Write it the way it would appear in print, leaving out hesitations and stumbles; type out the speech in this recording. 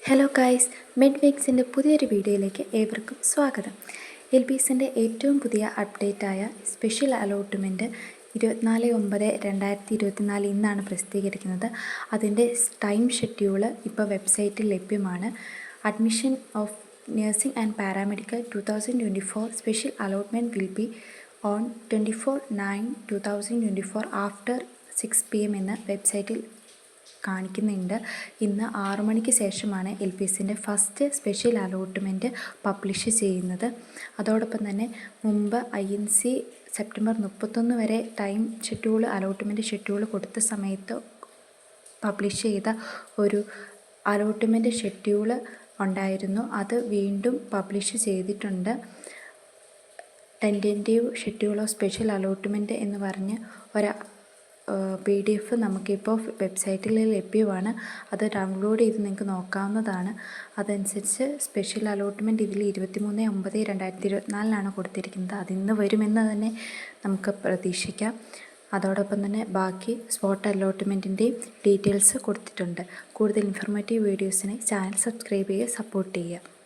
Hello guys, മെഡ്വേക്സിൻ്റെ പുതിയൊരു വീഡിയോയിലേക്ക് ഏവർക്കും സ്വാഗതം. എൽബിഎസിൻ്റെ ഏറ്റവും പുതിയ അപ്ഡേറ്റായ സ്പെഷ്യൽ അലോട്ട്മെൻറ്റ് 24/9/2024 ഇന്നാണ് പ്രസിദ്ധീകരിക്കുന്നത്. അതിൻ്റെ ടൈം ഷെഡ്യൂള് ഇപ്പോൾ വെബ്സൈറ്റിൽ ലഭ്യമാണ്. Admission of nursing and paramedical 2024 special allotment will be on 24/9/2024 after 6 PM എന്ന് വെബ്സൈറ്റിൽ കാണിക്കുന്നുണ്ട്. ഇന്ന് 6 മണിക്ക് ശേഷമാണ് എൽബിഎസിൻ്റെ ഫസ്റ്റ് സ്പെഷ്യൽ അലോട്ട്മെൻറ്റ് പബ്ലിഷ് ചെയ്യുന്നത്. അതോടൊപ്പം തന്നെ മുമ്പ് INC സെപ്റ്റംബർ 31 വരെ ടൈം ഷെഡ്യൂൾ അലോട്ട്മെൻറ്റ് ഷെഡ്യൂൾ കൊടുത്ത സമയത്ത് പബ്ലിഷ് ചെയ്ത ഒരു അലോട്ട്മെൻറ്റ് ഷെഡ്യൂൾ ഉണ്ടായിരുന്നു. അത് വീണ്ടും പബ്ലിഷ് ചെയ്തിട്ടുണ്ട്. Tentative schedule of special allotment എന്ന് പറഞ്ഞ് ഒരു PDF നമുക്കിപ്പോൾ വെബ്സൈറ്റിൽ ലഭ്യമാണ്. അത് ഡൗൺലോഡ് ചെയ്ത് നിങ്ങൾക്ക് നോക്കാവുന്നതാണ്. അതനുസരിച്ച് സ്പെഷ്യൽ അലോട്ട്മെൻറ്റ് ഇതിൽ 23/9/2024 കൊടുത്തിരിക്കുന്നത്. അതിന്ന് വരുമെന്ന് തന്നെ നമുക്ക് പ്രതീക്ഷിക്കാം. അതോടൊപ്പം തന്നെ ബാക്കി സ്പോട്ട് അലോട്ട്മെൻറ്റിൻ്റെയും ഡീറ്റെയിൽസ് കൊടുത്തിട്ടുണ്ട്. കൂടുതൽ ഇൻഫോർമേറ്റീവ് വീഡിയോസിന് ചാനൽ സബ്സ്ക്രൈബ് ചെയ്യുക, സപ്പോർട്ട് ചെയ്യുക.